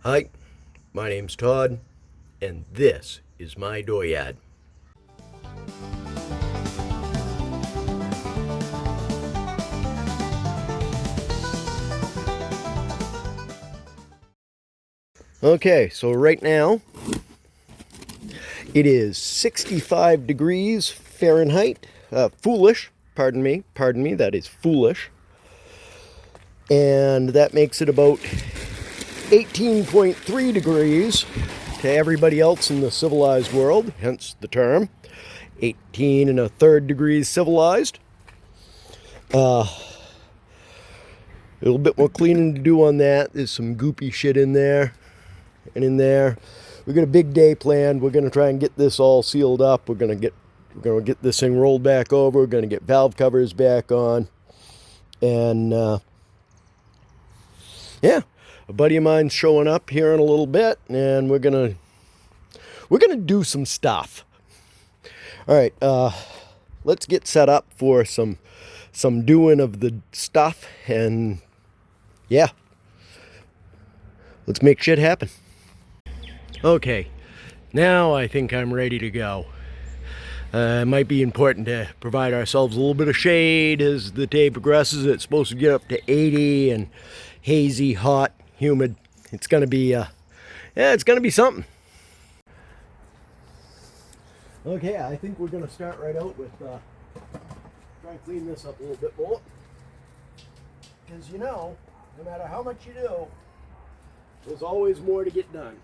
Hi, my name's Todd, and this is my dooryard. Okay, so right now it is 65 degrees Fahrenheit. Foolish, pardon me, that is foolish. And that makes it about 18.3 degrees to everybody else in the civilized world, hence the term. 18 and a third degrees civilized. A little bit more cleaning to do on that. There's some goopy shit in there and in there. We've got a big day planned. We're going to try and get this all sealed up. We're going to get this thing rolled back over. We're going to get valve covers back on. And yeah, a buddy of mine's showing up here in a little bit, and we're gonna do some stuff. All right, let's get set up for some doing of the stuff, and yeah, let's make shit happen. Okay, now I think I'm ready to go. It might be important to provide ourselves a little bit of shade as the day progresses. It's supposed to get up to 80 and hazy, hot, humid. It's gonna be, it's gonna be something. Okay, I think we're gonna start right out with try and clean this up a little bit more. Because no matter how much you do, there's always more to get done.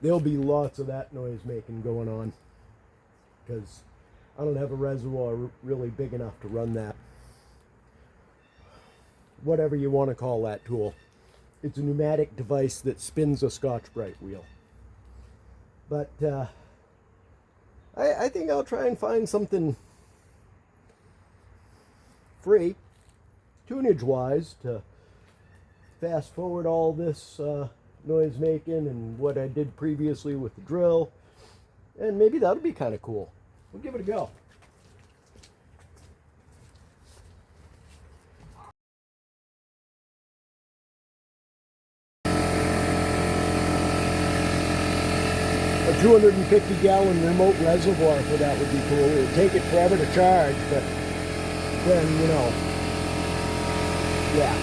There'll be lots of that noise making going on because I don't have a reservoir really big enough to run that. Whatever you want to call that tool. It's a pneumatic device that spins a Scotch-Brite wheel. But I think I'll try and find something free, tunage-wise, to fast forward all this noise making and what I did previously with the drill, and maybe that'll be kind of cool. We'll give it a go. A 250-gallon remote reservoir for that would be cool. It would take it forever to charge, but then, yeah.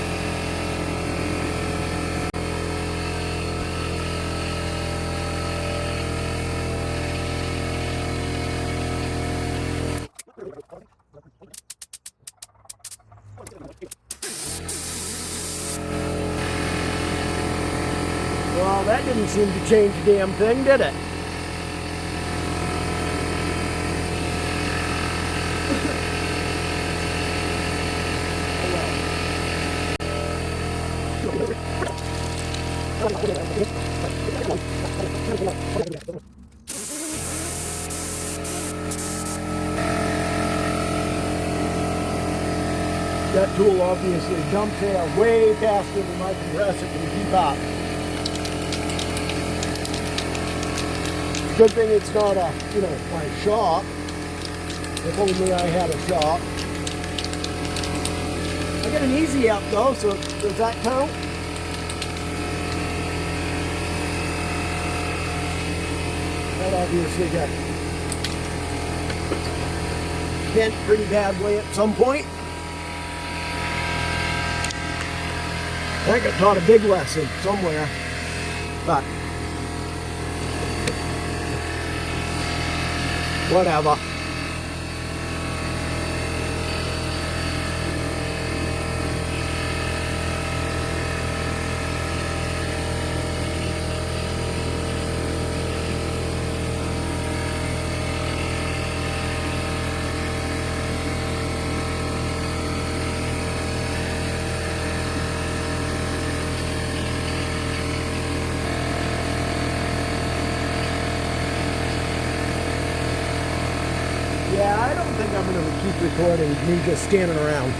Well, that didn't seem to change a damn thing, did it? That tool obviously dumps air way faster than my compressor can keep up. Good thing it's not my shop. If only I had a shop. I get an easy up though, so does that count? That obviously got bent pretty badly at some point. I got taught a big lesson somewhere, but whatever. Yeah, I don't think I'm going to keep recording me just standing around.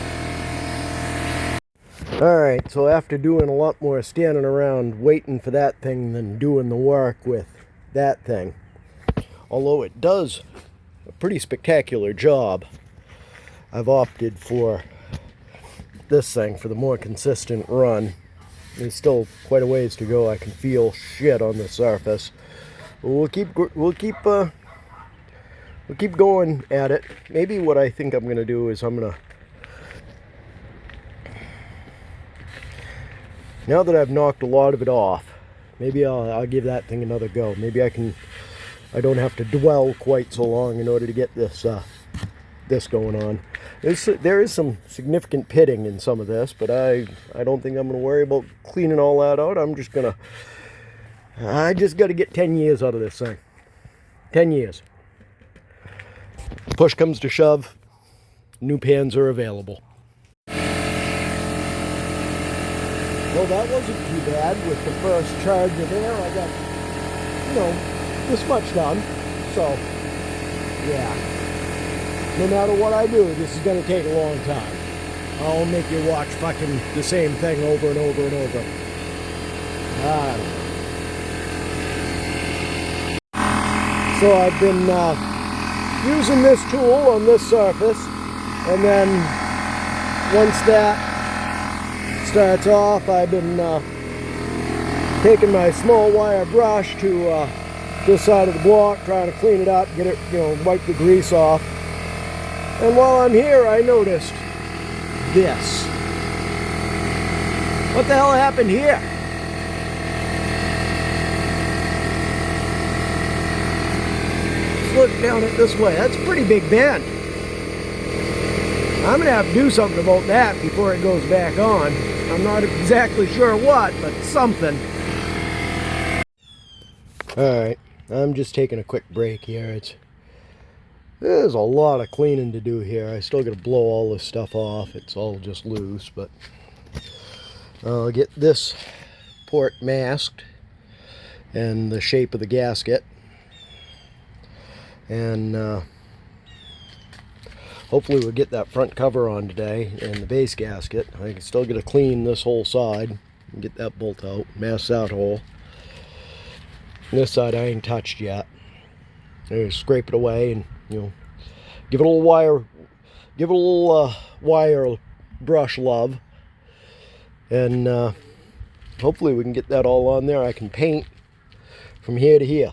Alright, so after doing a lot more standing around waiting for that thing than doing the work with that thing, although it does a pretty spectacular job, I've opted for this thing for the more consistent run. There's still quite a ways to go. I can feel shit on the surface. But we'll keep going at it. Maybe what I think I'm going to do is now that I've knocked a lot of it off, maybe I'll give that thing another go. Maybe I don't have to dwell quite so long in order to get this going on. There is some significant pitting in some of this, but I don't think I'm going to worry about cleaning all that out. I just got to get 10 years out of this thing. 10 years. Push comes to shove, new pans are available. Well, that wasn't too bad with the first charge of air. I got, this much done. So, yeah. No matter what I do, this is going to take a long time. I'll make you watch fucking the same thing over and over and over. So I've been using this tool on this surface, and then once that starts off, I've been taking my small wire brush to this side of the block, trying to clean it up, get it, wipe the grease off. And while I'm here, I noticed this. What the hell happened here? Let's look down it this way. That's a pretty big bend. I'm going to have to do something about that before it goes back on. I'm not exactly sure what, but something. Alright, I'm just taking a quick break here. There's a lot of cleaning to do here. I still got to blow all this stuff off. It's all just loose, but I'll get this port masked and the shape of the gasket. And hopefully we'll get that front cover on today and the base gasket. I can still get to clean this whole side and get that bolt out, mask that hole. This side I ain't touched yet. I just scrape it away and give it a little wire brush love, and hopefully we can get that all on there. I can paint from here to here.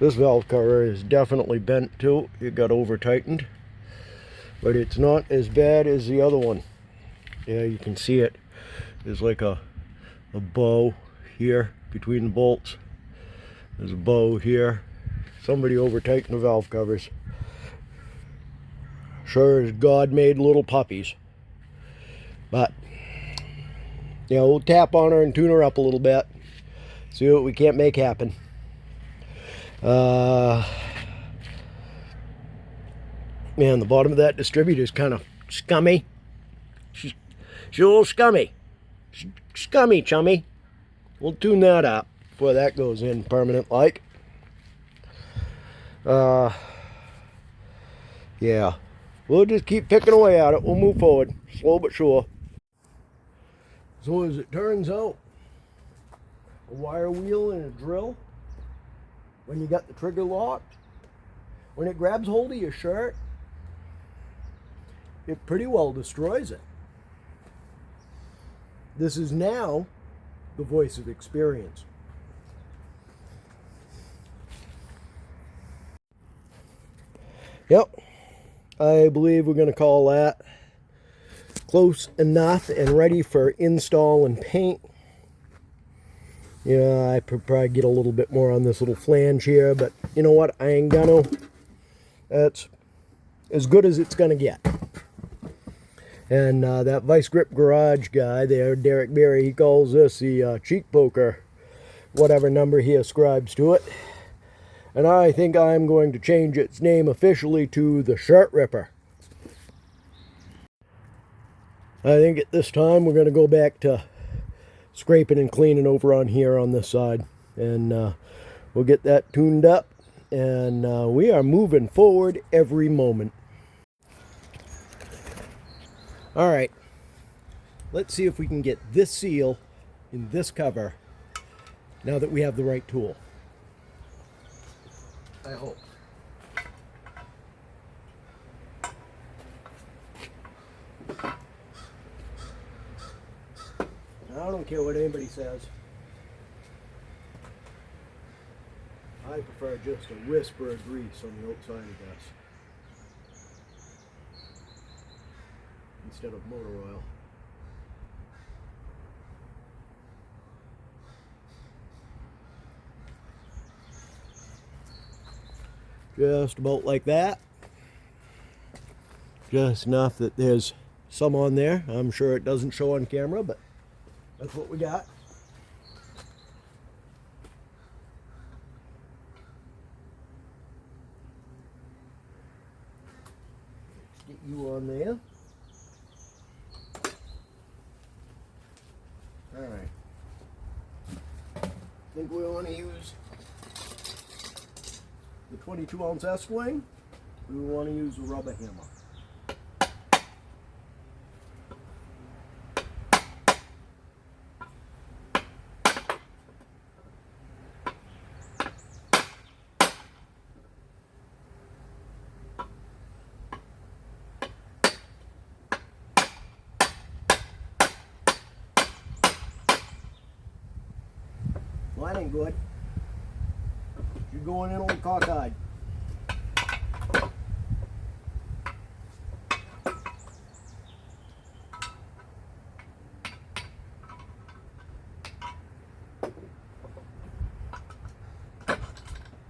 This valve cover is definitely bent too. It got over tightened, but it's not as bad as the other one. Yeah, you can see it. There's like a bow here between the bolts. There's a bow here. Somebody over tightened the valve covers. Sure as God made little puppies. But we'll tap on her and tune her up a little bit. See what we can't make happen. Man, the bottom of that distributor is kind of scummy. She's a little scummy. Scummy, chummy. We'll tune that up before that goes in permanent like. Yeah. We'll just keep picking away at it. We'll move forward. Slow but sure. So as it turns out, a wire wheel and a drill, when you got the trigger locked, when it grabs hold of your shirt, it pretty well destroys it. This is now the voice of experience. Yep, I believe we're going to call that close enough and ready for install and paint. Yeah, I could probably get a little bit more on this little flange here, but you know what? I ain't gonna. That's as good as it's gonna get. And that Vice Grip Garage guy there, Derek Berry, he calls this the cheek poker, whatever number he ascribes to it. And I think I'm going to change its name officially to the Shirt Ripper. I think at this time we're going to go back to scraping and cleaning over on here on this side. And we'll get that tuned up. And we are moving forward every moment. Alright, let's see if we can get this seal in this cover now that we have the right tool. I hope. I don't care what anybody says. I prefer just a whisper of grease on the outside of this instead of motor oil. Just about like that. Just enough that there's some on there. I'm sure it doesn't show on camera, but that's what we got. Let's get you on there. Alright. I think we want to use the 22-ounce S-Wing. We want to use the rubber hammer. Well, that ain't good. You're going in all cockeyed.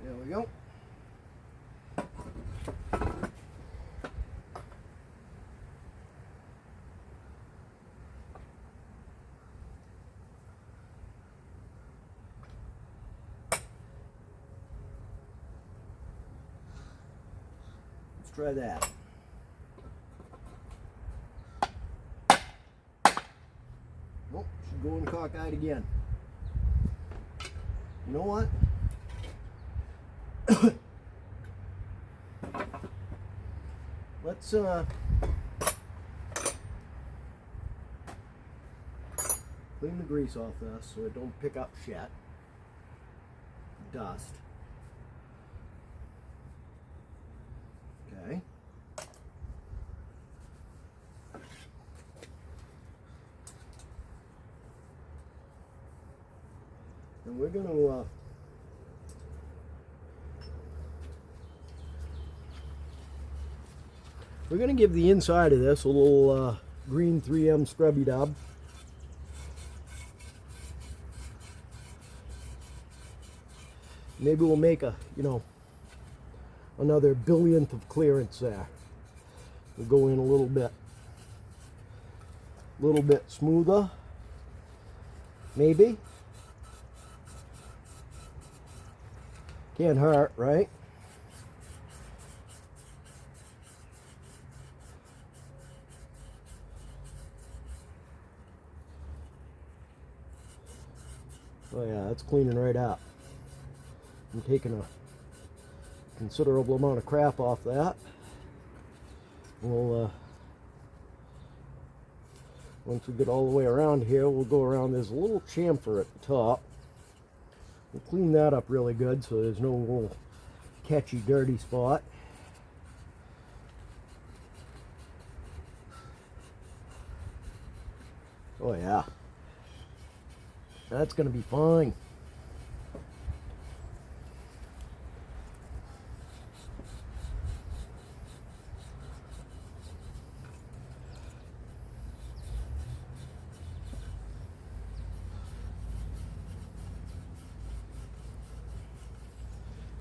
There we go. Try that. Oh, she's going cockeyed again. You know what? Let's clean the grease off this so it don't pick up shit, dust. Okay. And we're going to give the inside of this a little green 3M scrubby dub. Maybe we'll make a, another billionth of clearance there. We'll go in a little bit smoother, maybe. Can't hurt, right? Oh yeah, that's cleaning right up. I'm taking a considerable amount of crap off that. We'll once we get all the way around here, we'll go around. There's a little chamfer at the top. We'll clean that up really good so there's no little catchy dirty spot. Oh yeah. That's gonna be fine.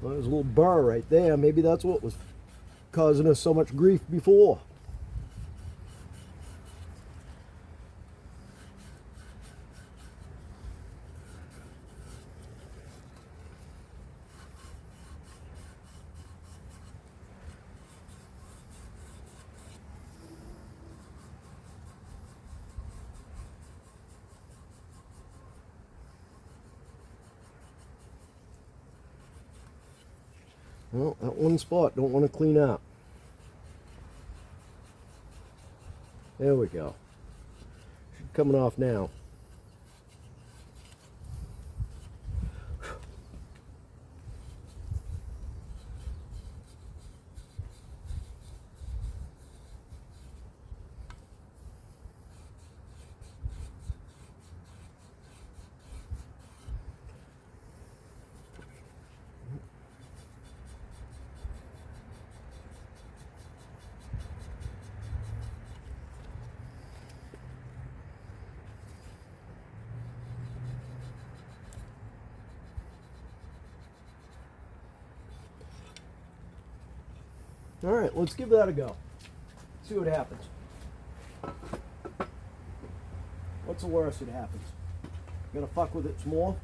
Well, there's a little bar right there. Maybe that's what was causing us so much grief before. Well, that one spot don't want to clean up. There we go. Should be coming off now. All right, let's give that a go. See what happens. What's the worst that happens? Gonna fuck with it some more?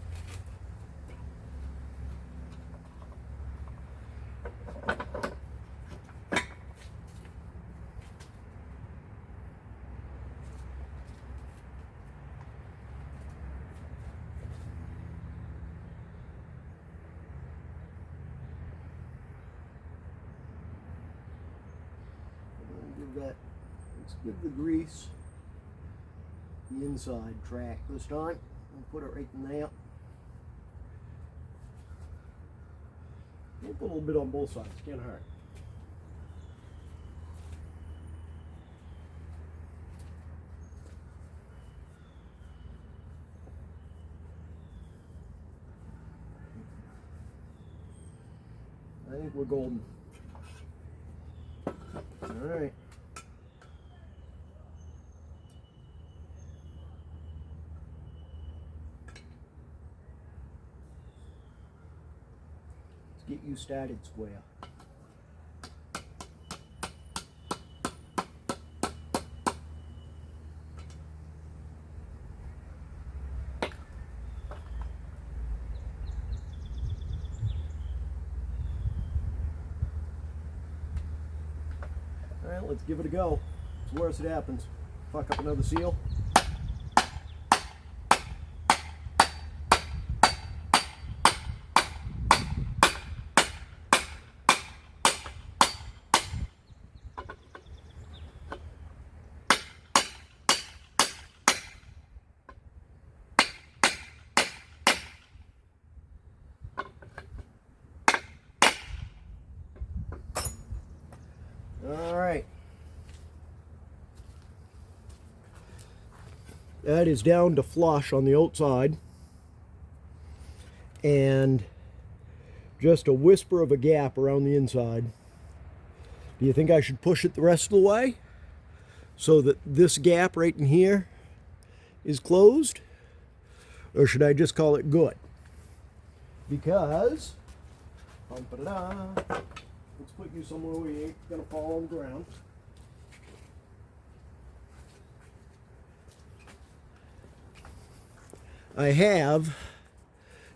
Let's give the grease the inside track this time and put it right in there. We'll put a little bit on both sides, can't hurt. I think we're golden. All right. Get you started square. All right, let's give it a go. It's the worst it happens. Fuck up another seal. All right. That is down to flush on the outside. And just a whisper of a gap around the inside. Do you think I should push it the rest of the way so that this gap right in here is closed? Or should I just call it good? Because, let's put you somewhere where you ain't gonna fall on the ground. I have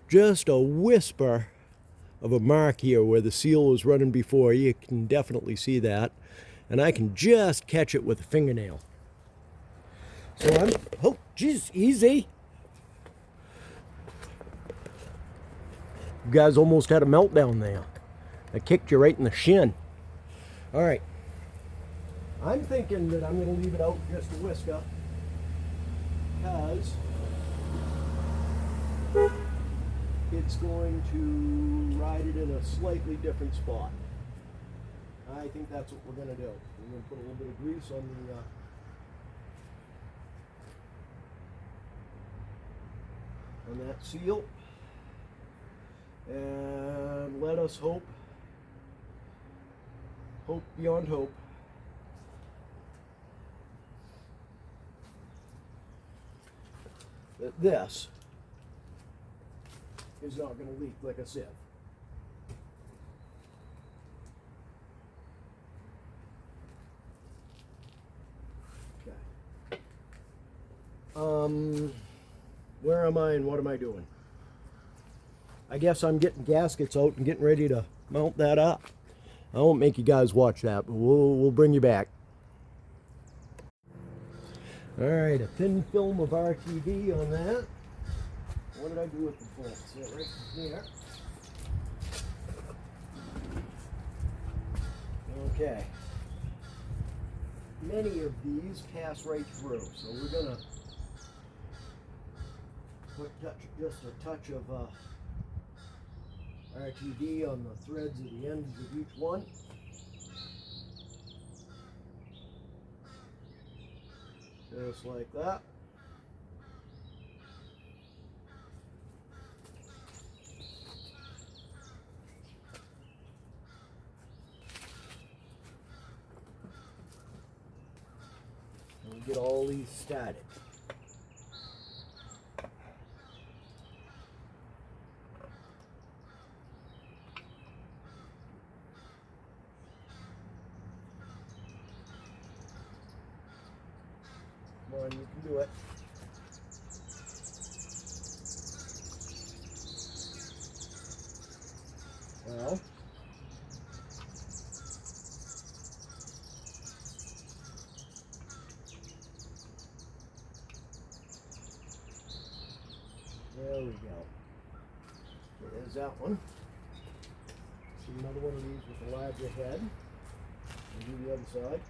just a whisper of a mark here where the seal was running before. You can definitely see that. And I can just catch it with a fingernail. So I'm, oh, geez, easy. You guys almost had a meltdown there. I kicked you right in the shin. All right. I'm thinking that I'm going to leave it out just a whisker because it's going to ride it in a slightly different spot. I think that's what we're going to do. We're going to put a little bit of grease on on that seal. And let us hope beyond hope, that this is not going to leak like a sieve. Okay. Where am I and what am I doing? I guess I'm getting gaskets out and getting ready to mount that up. I won't make you guys watch that, but we'll bring you back. Alright, a thin film of RTV on that. What did I do with the bolts? Yeah, right there. Okay. Many of these pass right through, so we're gonna put just a touch of RTV on the threads at the ends of each one. Just like that. And we get all these started. Come on, you can do it. Well, there we go. There's that one. See another one of these with a larger head. And do the other side.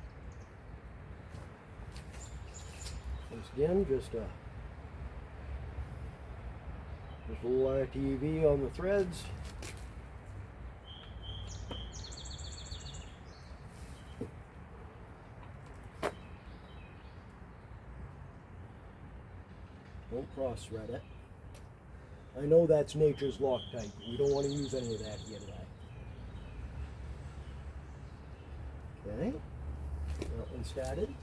Once again, just a little RTV on the threads. Don't cross thread it. I know that's nature's Loctite. We don't want to use any of that here today. Okay, that one started.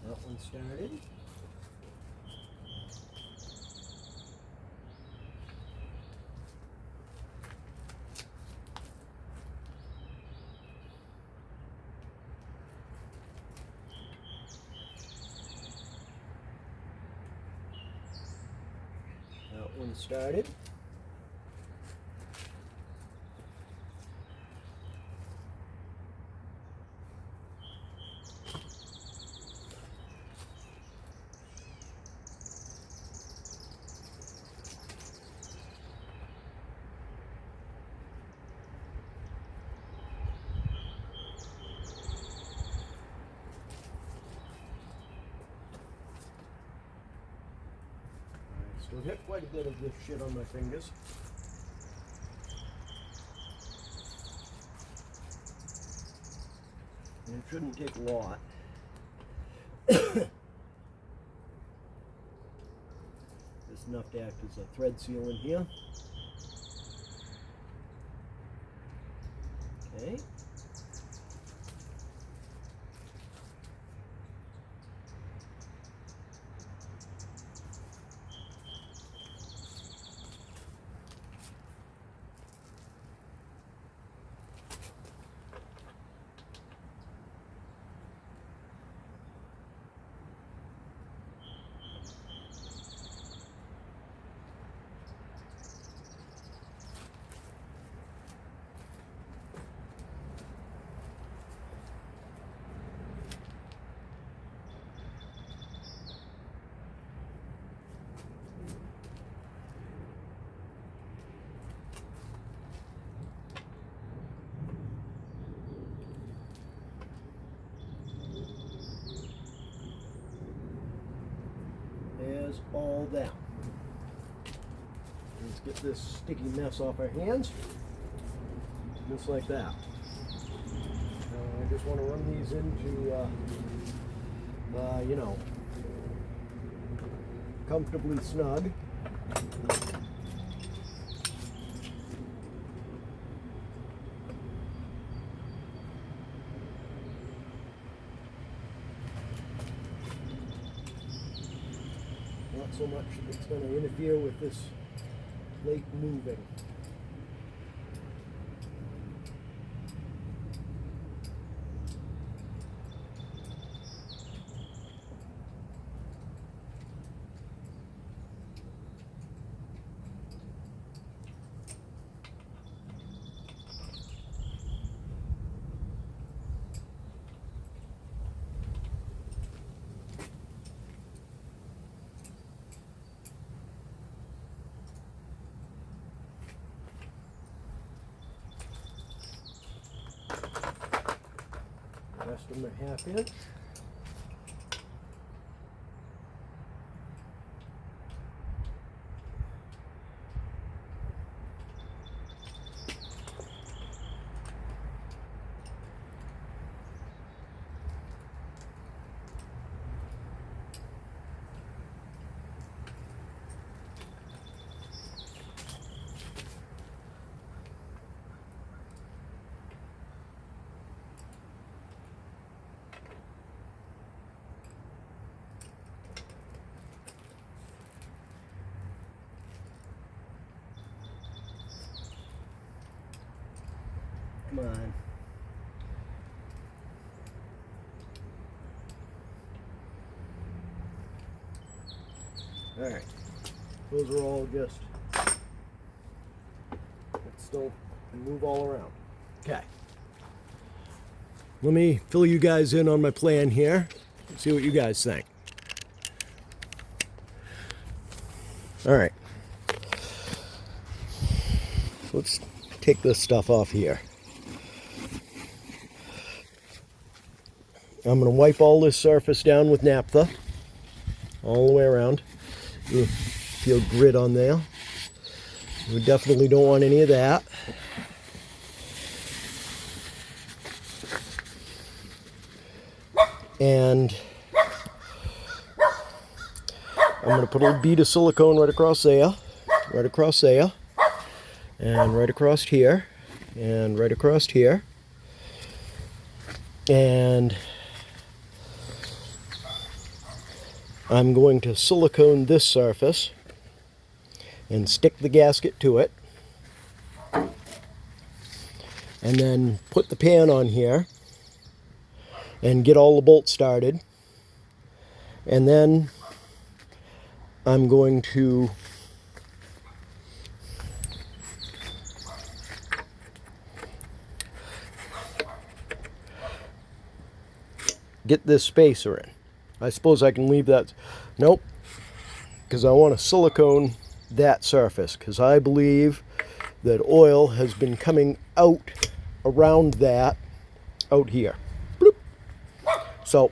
That one started. That one started. Still hit quite a bit of this shit on my fingers. And it shouldn't take a lot. Just enough to act as a thread seal in here. Okay. all down. Let's get this sticky mess off our hands, just like that. I just want to run these into, you know, comfortably snug. Not so much that it's going to interfere with this plate moving. Rest them a half inch. Come on. All right. Those are all just, let's still move all around. Okay. Let me fill you guys in on my plan here. See what you guys think. All right. So let's take this stuff off here. I'm going to wipe all this surface down with naphtha all the way around. Ooh, feel grit on there. We definitely don't want any of that. And I'm going to put a little bead of silicone right across there, and right across here, and right across here. And I'm going to silicone this surface and stick the gasket to it, and then put the pan on here and get all the bolts started. And then I'm going to get this spacer in. I suppose I can leave that. Nope, because I want to silicone that surface, because I believe that oil has been coming out around that out here. Bloop. So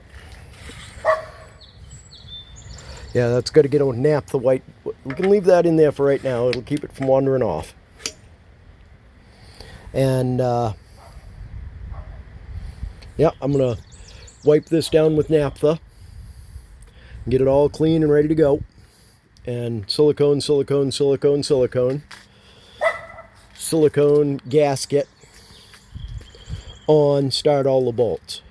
yeah, that's got to get a naphtha white. We can leave that in there for right now. It'll keep it from wandering off. And yeah, I'm gonna wipe this down with naphtha, get it all clean and ready to go. And silicone, silicone, silicone, silicone, silicone gasket on, start all the bolts.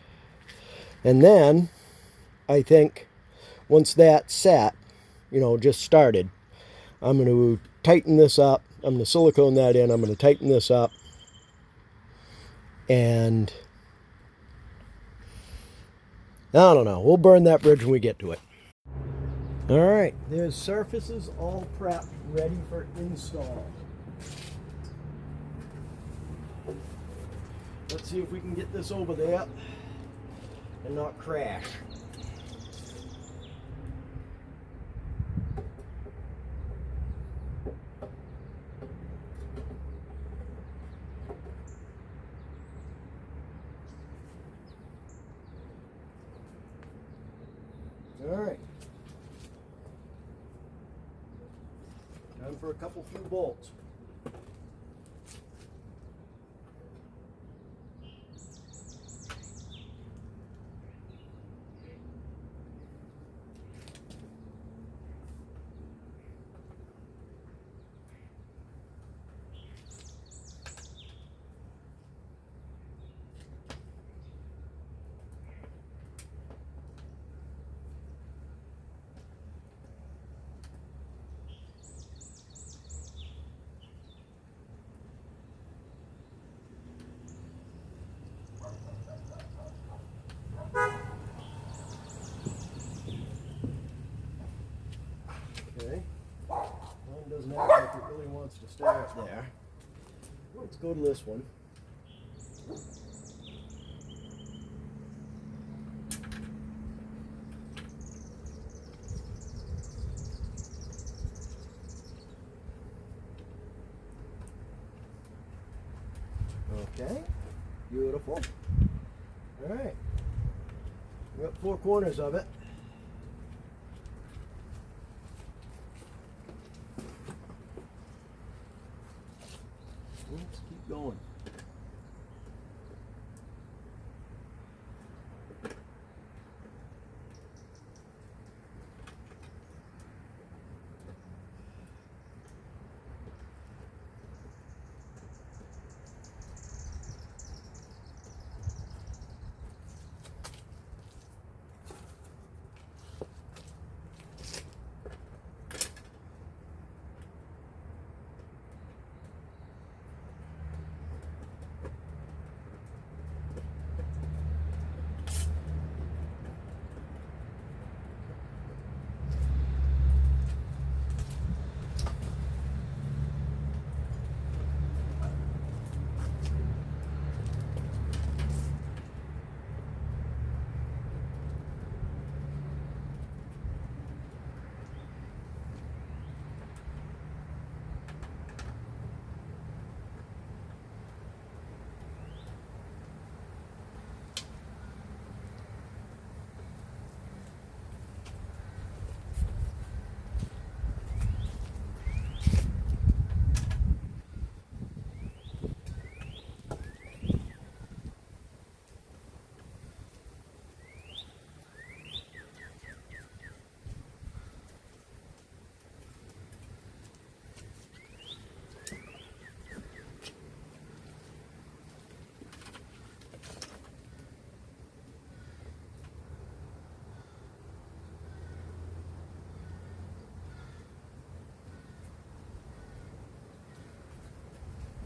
And then I think once that's set, you know, just started, I'm going to tighten this up. I'm going to silicone that in. I'm going to tighten this up. And I don't know. We'll burn that bridge when we get to it. All right. There's surfaces all prepped, ready for install. Let's see if we can get this over there and not crash. All right. for a couple few bolts. Okay, one doesn't act like it really wants to start there. Let's go to this one. Okay, beautiful. All right, we got 4 corners of it. Let's keep going.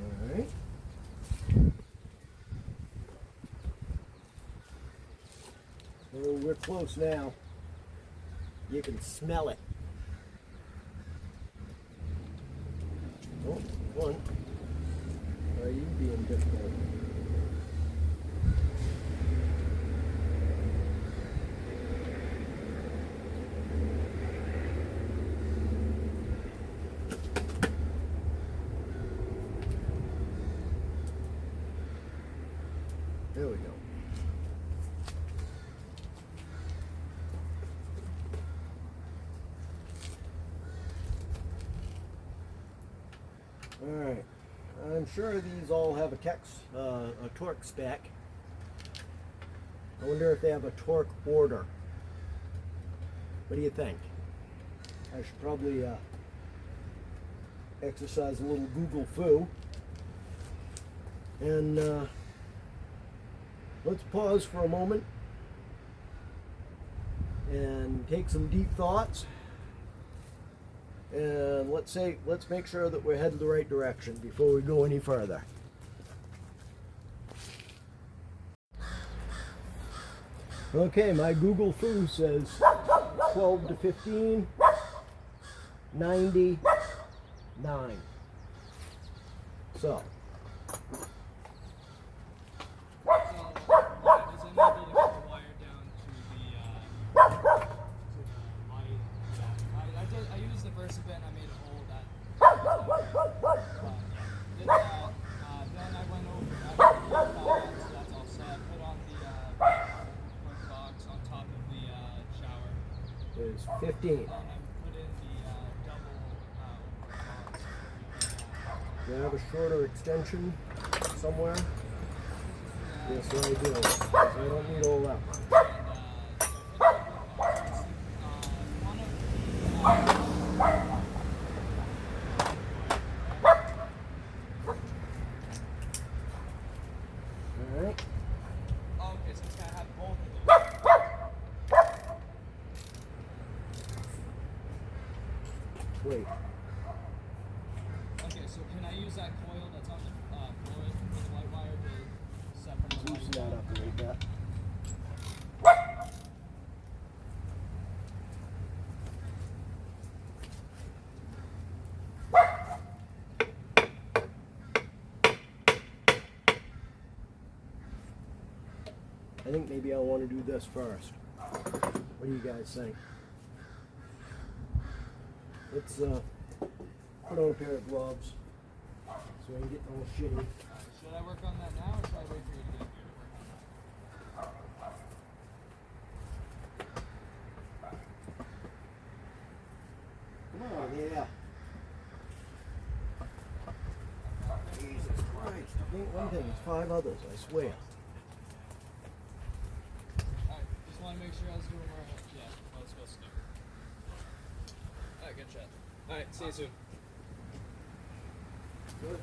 All right. Oh, we're close now. You can smell it. Oh, one. Are you being difficult? There we go. All right. I'm sure these all have a torque spec. I wonder if they have a torque order. What do you think? I should probably exercise a little Google foo. And let's pause for a moment and take some deep thoughts. And let's make sure that we're headed the right direction before we go any further. Okay, my Google foo says 12 to 15, 90, 9. So. Is 15. And put in the double Do I have a shorter extension somewhere? Yes, I do. 'Cause I don't need all that much. Alright. Okay, so it's gonna have both of those. Wait. Okay, so can I use that coil that's on the floor for the white wire to separate the Loosen white that up a little bit. I think maybe I want to do this first. What do you guys think? Let's put on a pair of gloves so I can get no shitty. Should I work on that now, or should I wait for you to get here to work Come on, yeah. Jesus Christ. It ain't one thing, it's 5 others, I swear. on it? Alright, just want to make sure I was doing where I was supposed to do. Alright, good shot. Alright, see you soon. Good.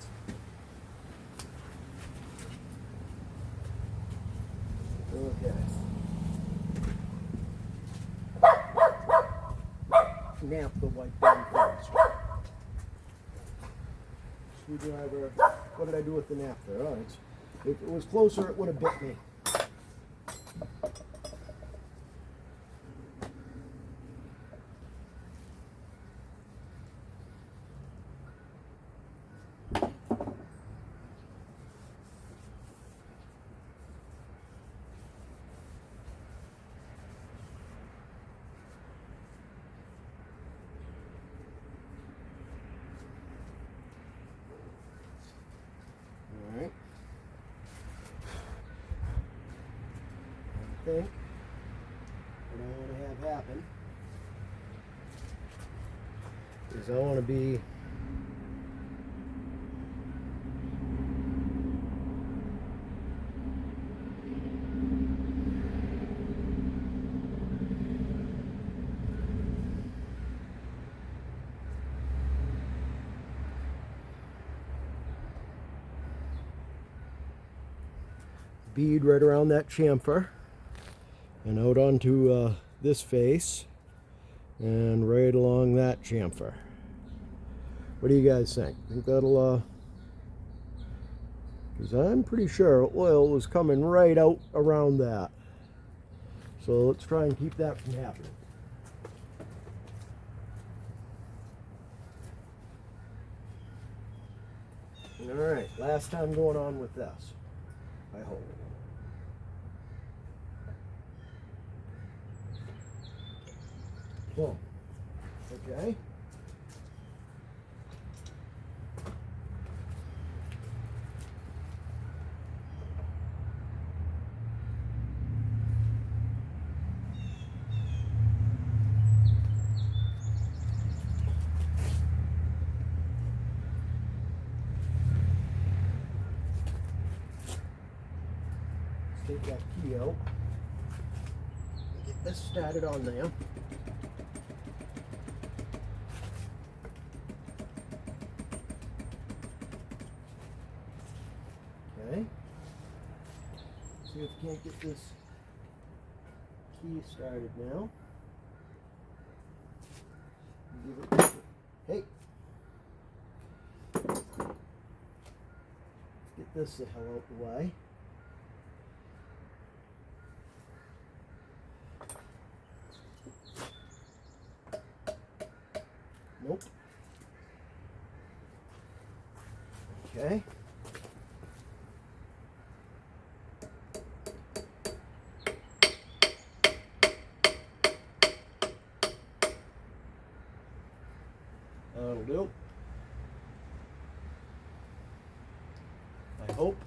Okay. Nap the white bone first. Screwdriver. What did I do with the nap there? Oh, if it was closer, it would have bit me. Alright. I think what I want to have happen is I want to be bead right around that chamfer and out onto this face and right along that chamfer. What do you guys think? Think that'll because I'm pretty sure oil was coming right out around that. So let's try and keep that from happening. Alright, last time going on with this, I hope. Boom. Okay. Take that key out. Get this started on there. Okay. See if we can't get this key started now. Give it. Hey. Let's get this the hell out the way. Nope. Okay. That'll do. I hope.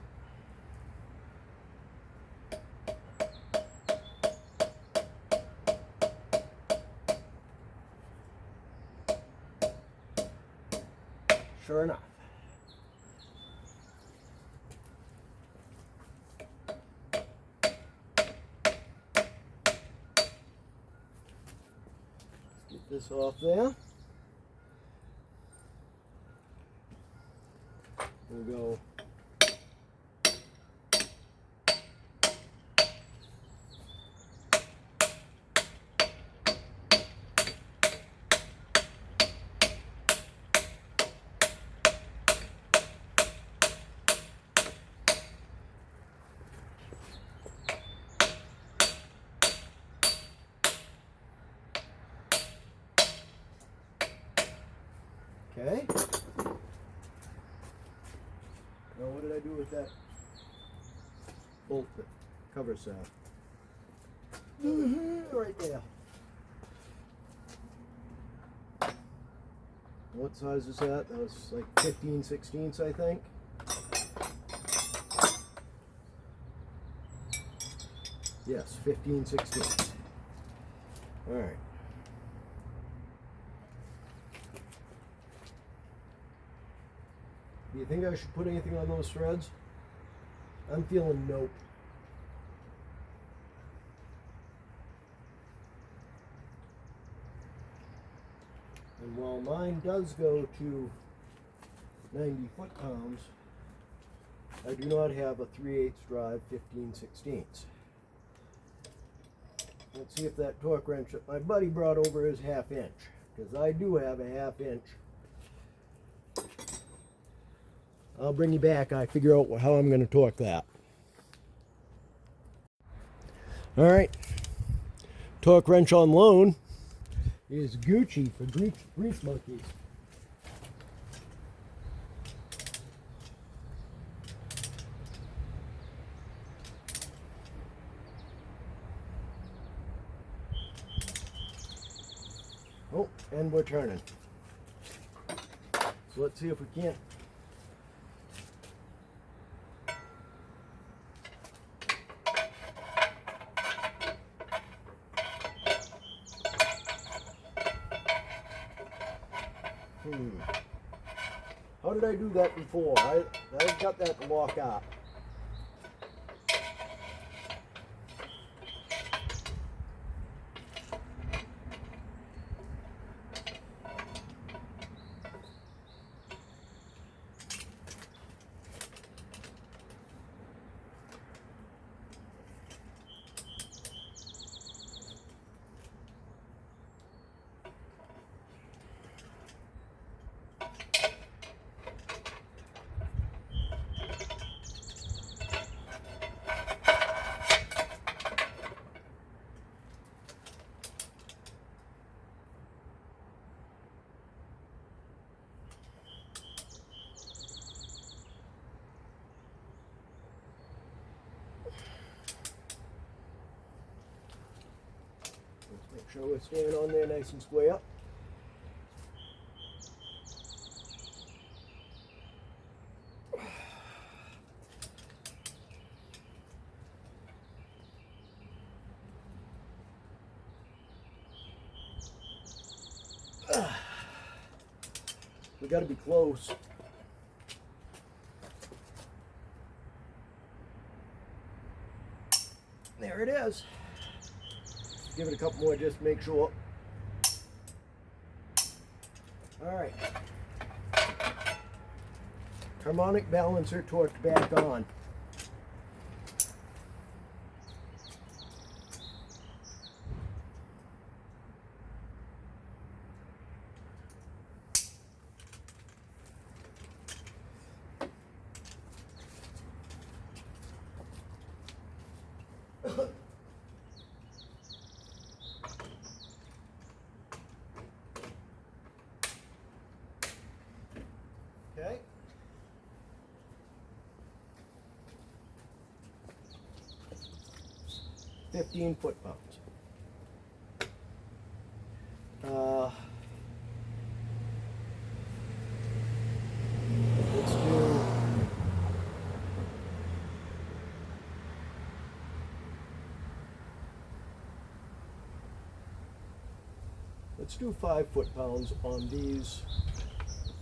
Sure enough. this off there. We'll go okay. Now what did I do with that bolt that covers that? Right there. What size is that? That was like 15/16, I think. Yes, 15/16. All right. Do you think I should put anything on those threads? I'm feeling nope. And while mine does go to 90 foot-pounds, I do not have a 3/8 drive 15/16. Let's see if that torque wrench that my buddy brought over is 1/2 inch, because I do have a 1/2 inch. I'll bring you back. I figure out how I'm going to torque that. All right. Torque wrench on loan is Gucci for grease monkeys. Oh, and we're turning. So let's see if we can't. How did I do that before? I got that to lock up. Make sure we're staying on there nice and square. We got to be close. There it is. Give it a couple more just to make sure. All right. Harmonic balancer torqued back on. Okay. $15 foot-pounds. Let's do 5 foot-pounds on these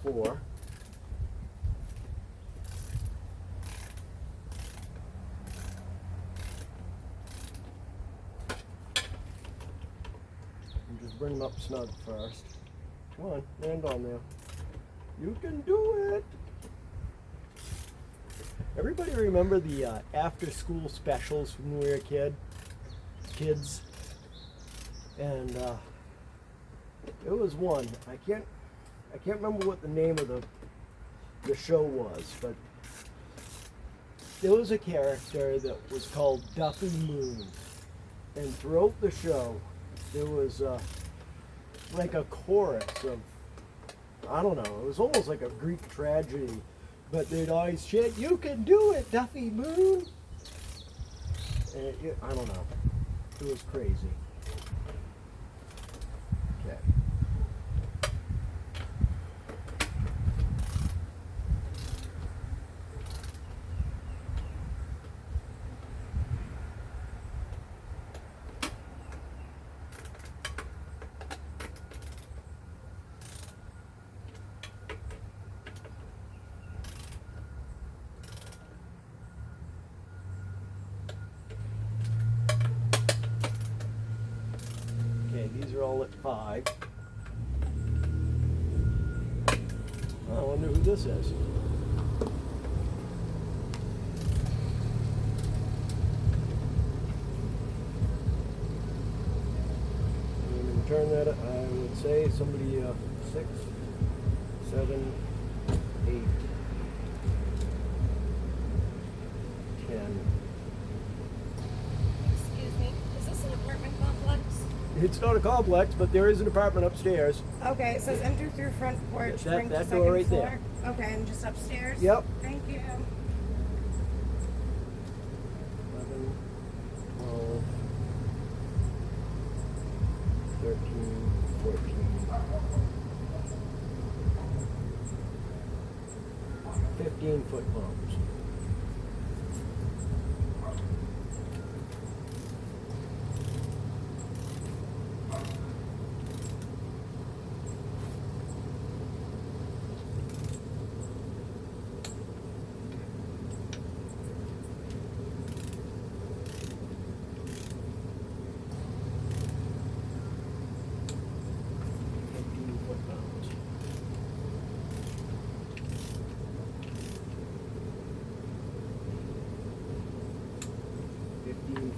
4. And just bring him up snug first. Come on, land on there. You can do it. Everybody remember the after-school specials when we were kids? And it was one. I can't remember what the name of the show was, but there was a character that was called Duffy Moon, and throughout the show there was like a chorus of, I don't know, it was almost like a Greek tragedy, but they'd always chant, "You can do it, Duffy Moon!" And I don't know, it was crazy. Okay. These are all at 5. Oh, I wonder who this is. And return that, I would say somebody 6, 7, 8, 10. Excuse me, is this an apartment complex? It's not a complex, but there is an apartment upstairs. Okay, it says enter through front porch, That- bring to that second door right floor. there. Okay, and just upstairs? Yep. Thank you. 11, 12, 13, 14, 15-foot pumps.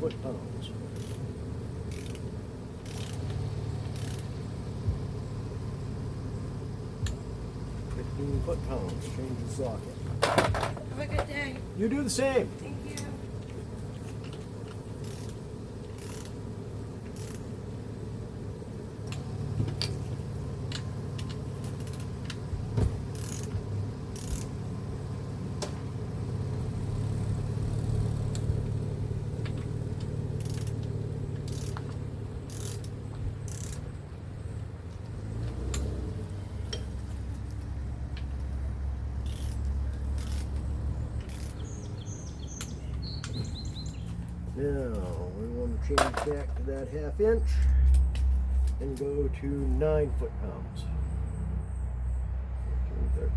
Foot-pounds. 15 foot-pounds. Change the socket. Have a good day. You do the same. Thank you. Now, we want to change back to that 1/2 inch and go to 9 foot-pounds. 14, 13,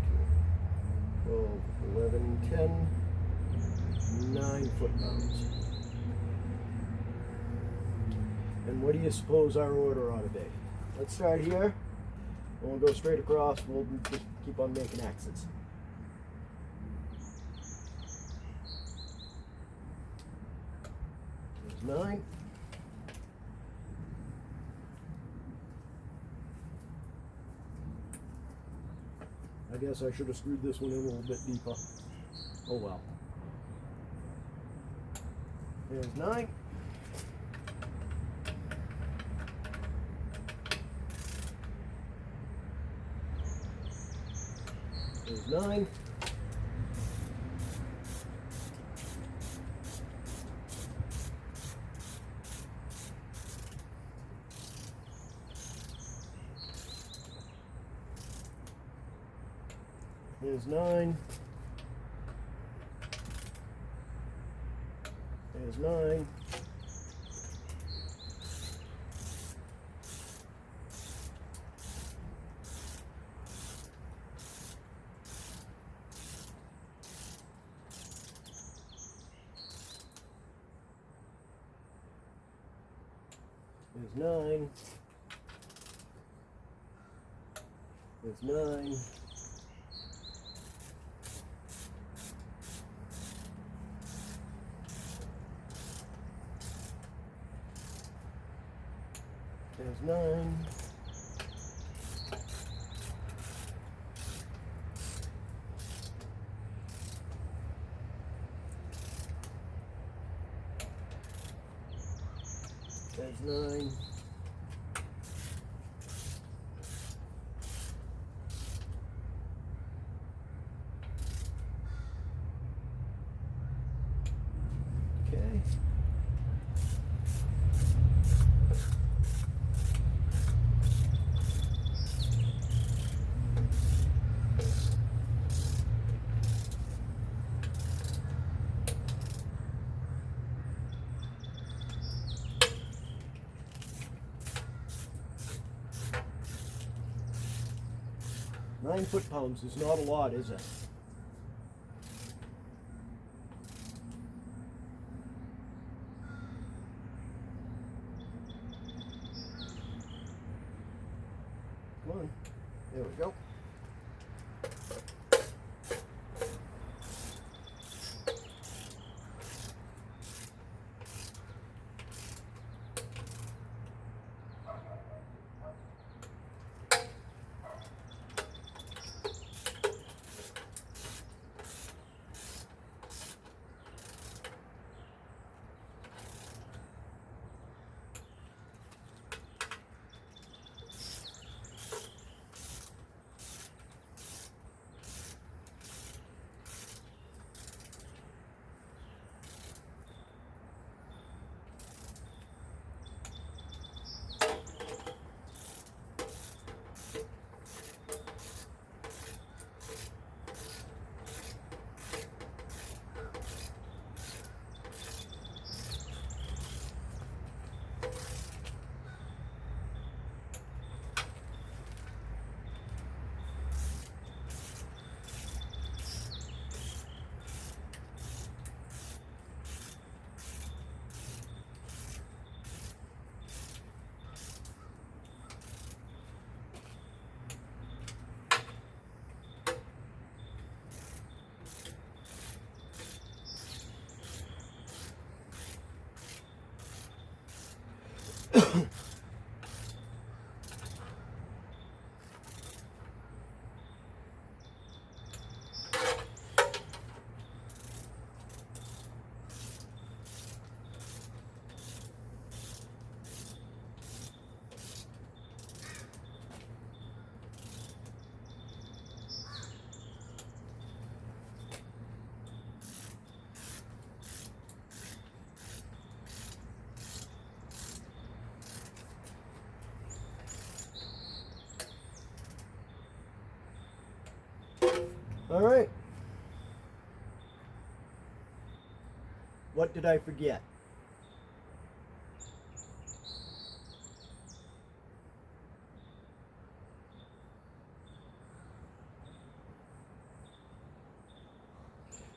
12, 11, 10, 9 foot-pounds. And what do you suppose our order ought to be? Let's start here, and we'll go straight across. We'll just keep on making X's. There's 9. I guess I should have screwed this one in a little bit deeper. Oh well. There's 9. There's 9. There's 9. There's 9. There's 9. There's 9. There's 9. There's 9. Okay. Nine foot-pounds is not a lot, is it? Come on. There we go. All right. What did I forget?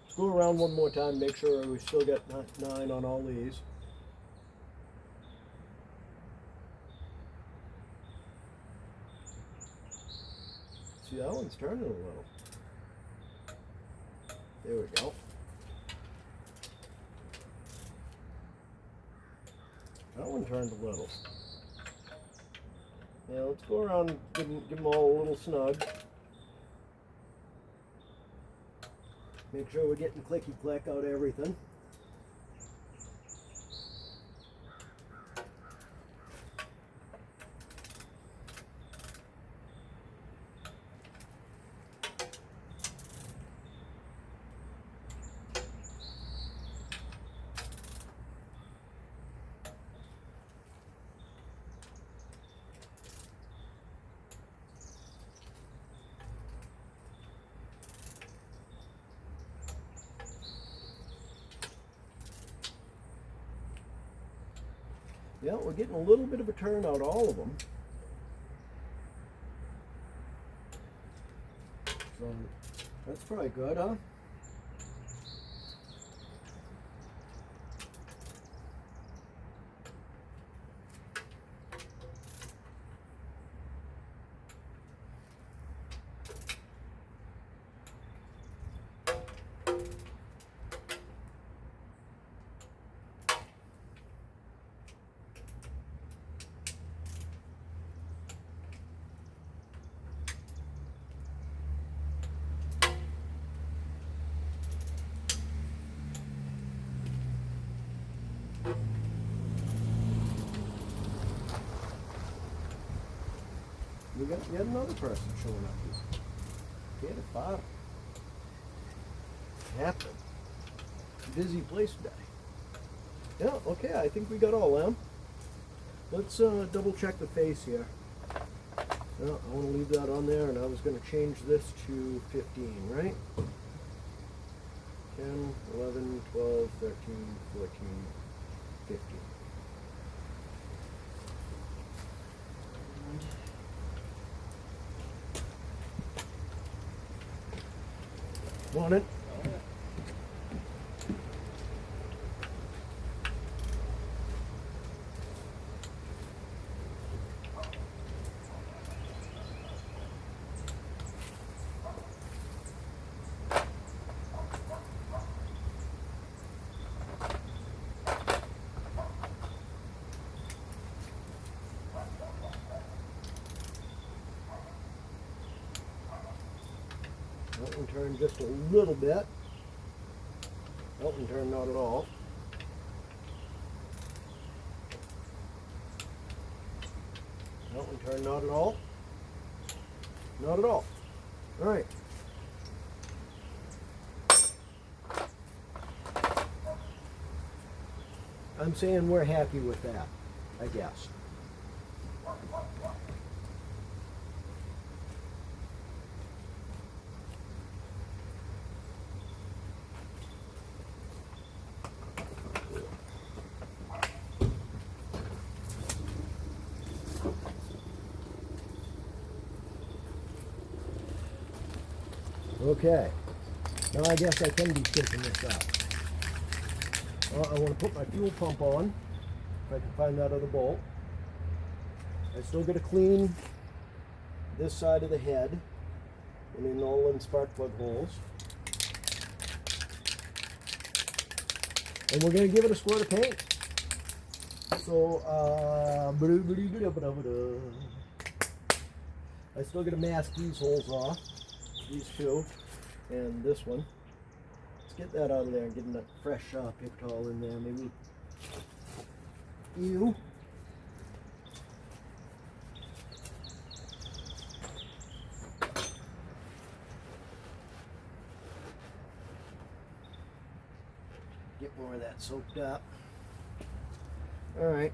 Let's go around one more time, make sure we still got 9 on all these. See, that one's turning a little. There we go. That one turned a little. Now let's go around and give them all a little snug. Make sure we're getting clicky-clack out of everything. Yeah, we're getting a little bit of a turn out all of them. So that's probably good, huh? We got yet another person showing up here. Get a fire. Happening. Busy place today. Yeah, okay, I think we got all them. Let's double check the face here. Yeah, I want to leave that on there, and I was going to change this to 15, right? 10, 11, 12, 13, 14, 15. Want it? That one turned just a little bit. That one turned not at all. That one turned not at all. Not at all. All right. I'm saying we're happy with that, I guess. Okay, now I guess I can be shaking this up. I want to put my fuel pump on, if I can find that other bolt. I still got to clean this side of the head, and in all them spark plug holes. And we're going to give it a squirt of paint. So, I still got to mask these holes off. These two, and this one. Let's get that out of there and get a fresh paper towel in there, maybe. Ew. Get more of that soaked up. All right.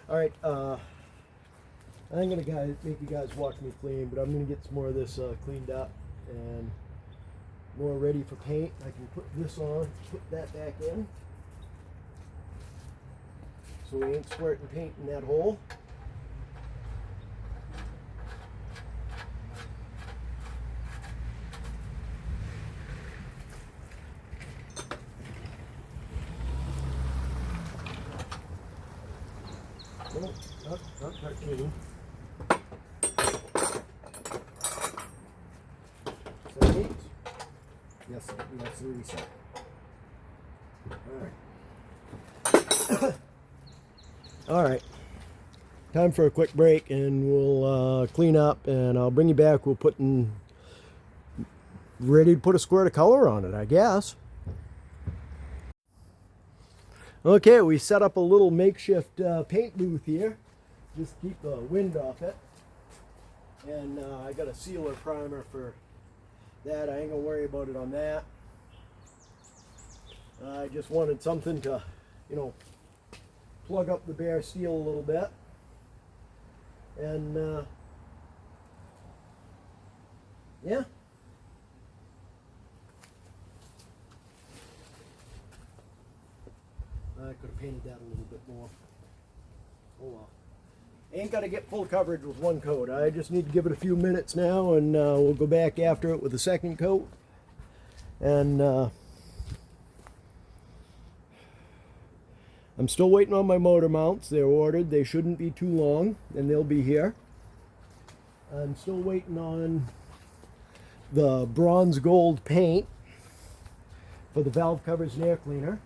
All right, I'm gonna make you guys watch me clean, but I'm gonna get some more of this cleaned up and more ready for paint. I can put this on, put that back in, so we ain't squirting paint in that hole. No, not cartoon. 78? Yes, that's the reset. Alright. Alright. Time for a quick break, and we'll clean up, and I'll bring you back. We'll put in ready to put a squirt of color on it, I guess. Okay, we set up a little makeshift paint booth here, just keep the wind off it. And I got a sealer primer for that. I ain't gonna worry about it on that. I just wanted something to, you know, plug up the bare steel a little bit. And yeah. I could have painted that a little bit more. Oh well. Ain't got to get full coverage with one coat. I just need to give it a few minutes now, and we'll go back after it with a second coat. And I'm still waiting on my motor mounts. They're ordered. They shouldn't be too long, and they'll be here. I'm still waiting on the bronze gold paint for the valve covers and air cleaner.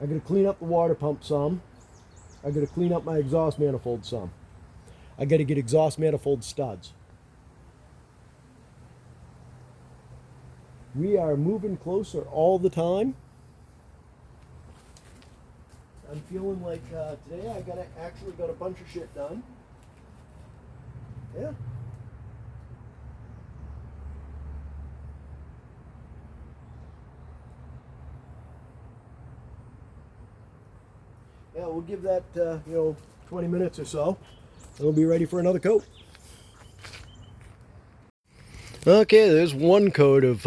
I got to clean up the water pump some. I got to clean up my exhaust manifold some. I got to get exhaust manifold studs. We are moving closer all the time. I'm feeling like today I actually got a bunch of shit done. Yeah. Yeah, we'll give that 20 minutes or so. And we'll be ready for another coat. Okay, there's one coat of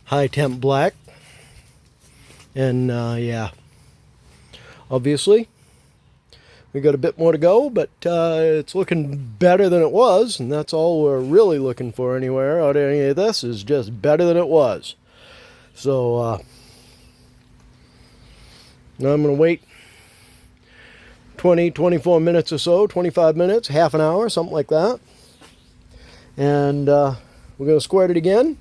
high temp black. And yeah, obviously we got a bit more to go, but it's looking better than it was, and that's all we're really looking for anywhere out of any of this, is just better than it was. So now I'm going to wait 24 minutes or so, 25 minutes, half an hour, something like that. And we're going to squirt it again.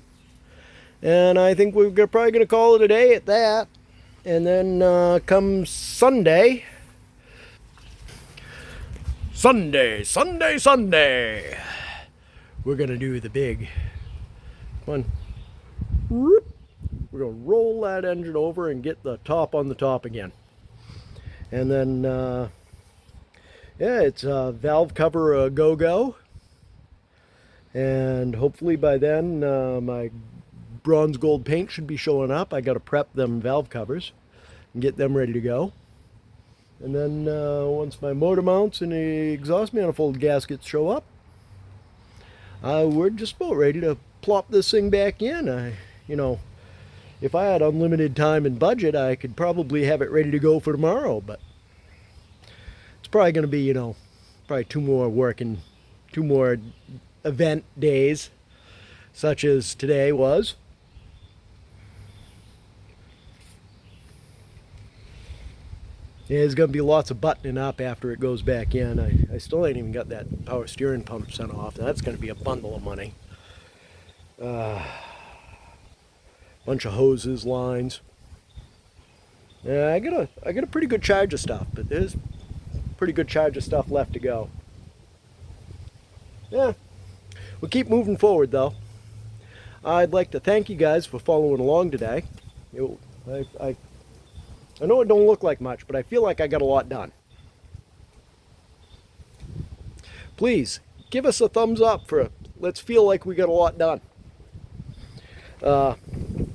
And I think we're probably going to call it a day at that. And then come Sunday, we're going to do the big one. We're going to roll that engine over and get the top on the top again. And then, yeah, it's a valve cover go-go. And hopefully by then my bronze gold paint should be showing up. I got to prep them valve covers and get them ready to go. And then once my motor mounts and the exhaust manifold gaskets show up, we're just about ready to plop this thing back in. If I had unlimited time and budget, I could probably have it ready to go for tomorrow, but it's probably going to be, probably two more event days, such as today was. Yeah, there's going to be lots of buttoning up after it goes back in. I still ain't even got that power steering pump sent off. That's going to be a bundle of money. Bunch of hoses, lines. Yeah, I got a pretty good charge of stuff, but there's pretty good charge of stuff left to go. Yeah, we'll keep moving forward though. I'd like to thank you guys for following along today. I know it don't look like much, but I feel like I got a lot done. Please give us a thumbs up for let's feel like we got a lot done.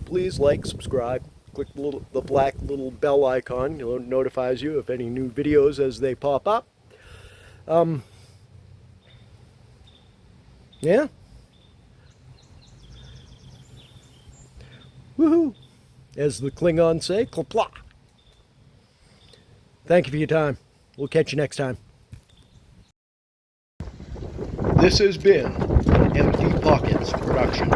Please like, subscribe, click the black little bell icon. It notifies you of any new videos as they pop up. Yeah. Woohoo! As the Klingons say, Klapla. Thank you for your time. We'll catch you next time. This has been an Empty Pockets production.